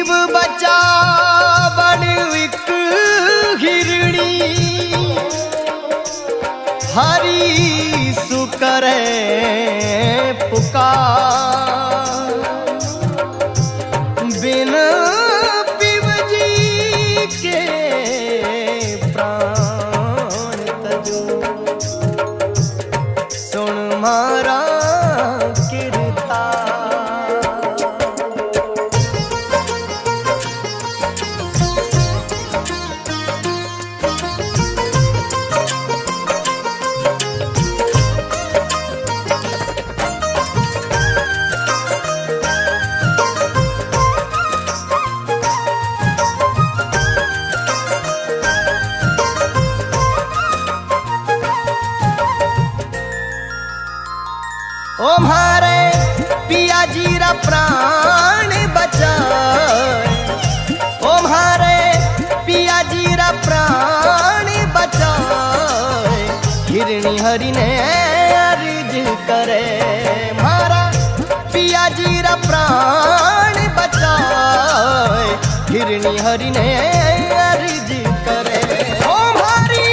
जीव बचा बड़ एक हिरणी हरि सुकरे पुकार बिन पिवजी के प्राण तजो सुन मारा ओ म्हारे पिया जीरा प्राण बचाए ओ म्हारे पिया जीरा प्राण बचाए हिरणी हरि ने अर्ज करे म्हारा पिया जीरा प्राण बचाए हिरणी हरि ने अर्ज करे ओ म्हारी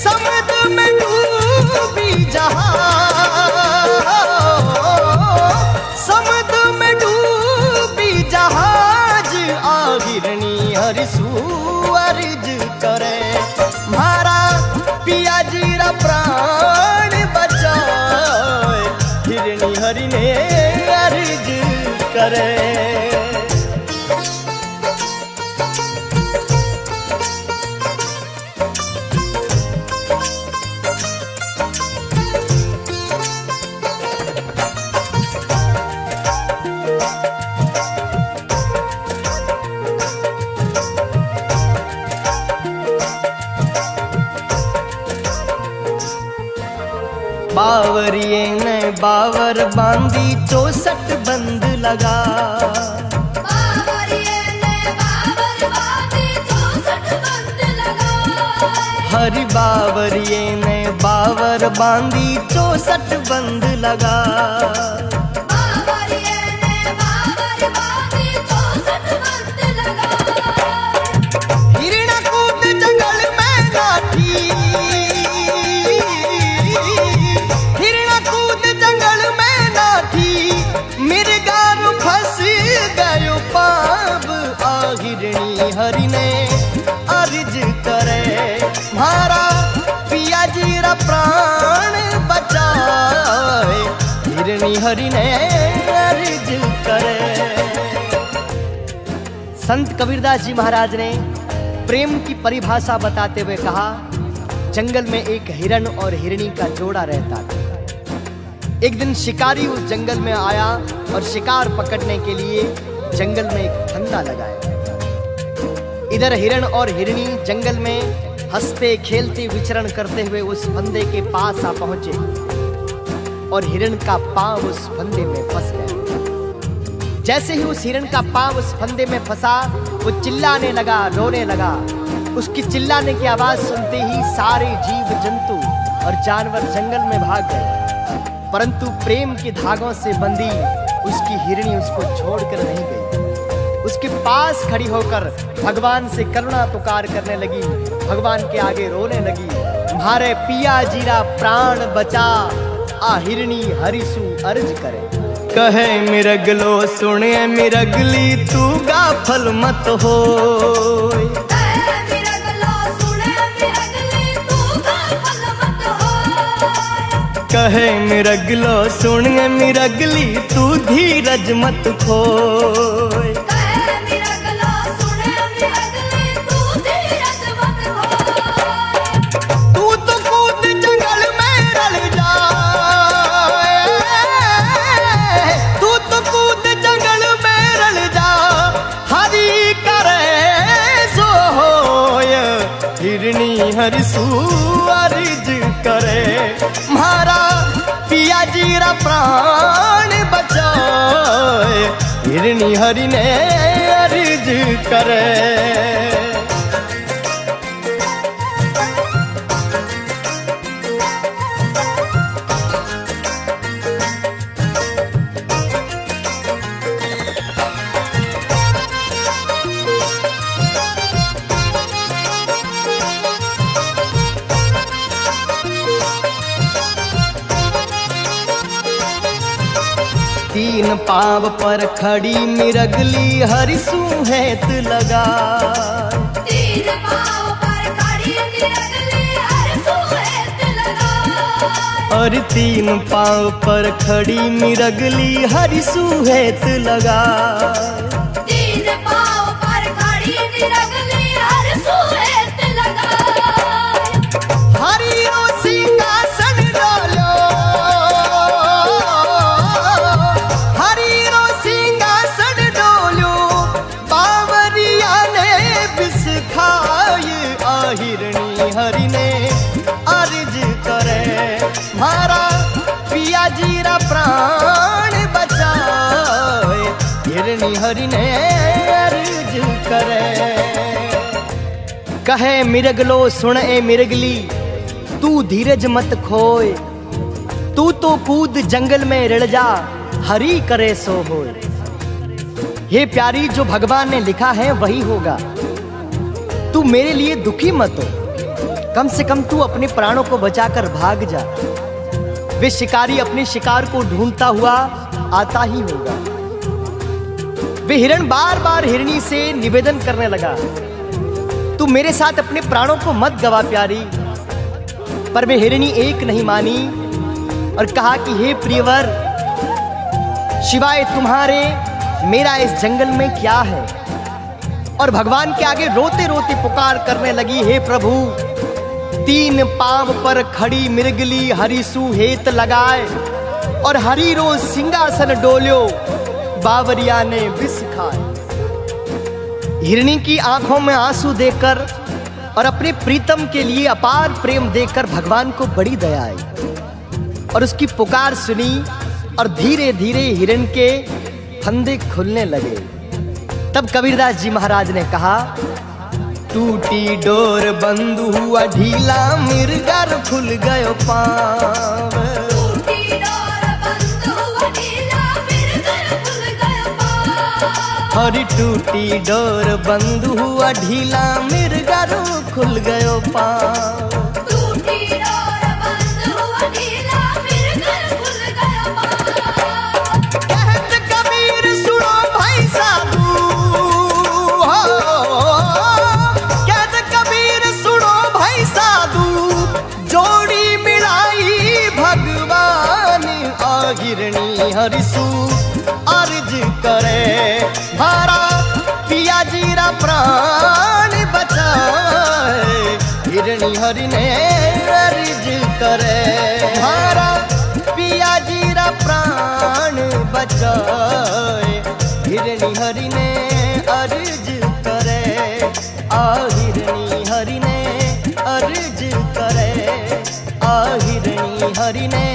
समुद्र में डूबी जहाज अर्ज करे म्हारा पिया जीरा प्राण बचाए हिरणी हरि ने अर्ज करे बावरिये ने बावर बांधी 64 बंद लगा बावरिये ने बावर बांधी 64 बंद लगा हरि बावरिये ने बावर बांधी 64 बंद लगा बावरिये ने बावर बांधी 64 बंद लगा हिरण कूद जंगल में नाठी हिरणी हरि ने अर्ज करे म्हारा पिया जीरा प्राण बचाए हिरणी हरि ने अर्ज करे। संत कबीरदास जी महाराज ने प्रेम की परिभाषा बताते हुए कहा जंगल में एक हिरण और हिरणी का जोड़ा रहता था। एक दिन शिकारी उस जंगल में आया और शिकार पकड़ने के लिए जंगल में एक फंदा लगाया। इधर हिरण और हिरणी जंगल में हंसते खेलते विचरण करते हुए उस फंदे के पास आ पहुंचे और हिरण का पांव उस फंदे में फंस गया। जैसे ही उस हिरण का पांव उस फंदे में फंसा वो चिल्लाने लगा, रोने लगा। उसकी चिल्लाने की आवाज सुनते ही सारे जीव जंतु और जानवर जंगल में भाग गए, परंतु प्रेम के धागों से बंधी उसकी हिरणी उसको छोड़कर नहीं गई। उसके पास खड़ी होकर भगवान से करुणा पुकार करने लगी, भगवान के आगे रोने लगी। म्हारे पिया जीरा प्राण बचा आ हिरणी हरिसु अर्ज करे। कहे मिरगलो सुने मिरगली तू गाफल मत हो। कहे मिरगलो सुने मिरगली तू धीरज मत खोए। हिरणी हरिसु अर्ज करे म्हारा पिया जीरा प्राण बचाए हिरणी हरि ने अर्ज करे। तीन पाव पर खड़ी मिरगली हरि सुहेत लगा। तीन पाँव पर खड़ी निरगली हर सुहेत लगा। और तीन पाव पर खड़ी मिरगली हरि सुहेत लगा। तीन पाँव पर खड़ी निरगली हर सुहेत लगा। हरि रो सिंहासन डोलो, हरि रो सिंहासन डोलो, बावरिया ने बिस खाए। हिरणी हरि ने अर्ज करे, मारा पिया जीरा प्राण बचाए। हिरणी हरि ने अर्ज करे, कहे मिरगलो सुन ए मिरगली, तू धीरज मत खोए। तू तो कूद जंगल में रिड़ जा, हरि करे सो होए। हे प्यारी, जो भगवान ने लिखा है वही होगा। तू मेरे लिए दुखी मत हो, कम से कम तू अपने प्राणों को बचाकर भाग जा। वे शिकारी अपने शिकार को ढूंढता हुआ आता ही होगा। वे हिरण बार बार हिरणी से निवेदन करने लगा, तू मेरे साथ अपने प्राणों को मत गवा प्यारी। पर वे हिरणी एक नहीं मानी और कहा कि हे प्रियवर, शिवाय तुम्हारे मेरा इस जंगल में क्या है। और भगवान के आगे रोते रोते पुकार करने लगी, हे प्रभु, तीन पांव पर खड़ी मिरगली हरि सुहेत लगाए। और हरि रोज सिंहासन डोल्यो, बावरिया ने विष खाए। हिरणी की आंखों में आंसू देखकर और अपने प्रीतम के लिए अपार प्रेम देखकर भगवान को बड़ी दया आई और उसकी पुकार सुनी। और धीरे धीरे हिरण के फंदे खुलने लगे। तब कबीरदास जी महाराज ने कहा, टूटी डोर बंद हुआ ढीला, मिर्गर खुल गयो पाँव। टूटी डोर बंद हुआ ढीला, मिर्गर खुल गयो पाँव। हरी टूटी डोर बंद हुआ ढीला, मिर्गर खुल गयो पाँव। टूटी डोर बंद हुआ ढीला, मिर्गर खुल गयो पाँव। कहत कबीर सुनो भाई साधु, हो कहत कबीर सुनो भाई साधु, जोड़ी मिलाई भगवान। हिरणी हरिसु अर्ज करे, मारा पिया जीरा प्राण बचाए। हिरणी हरि ने अर्ज करे, मारा पिया जीरा प्राण बचाए। हिरणी हरि ने अर्ज करे, हिरणी हरि ने अर्ज करे, हिरणी हरि ने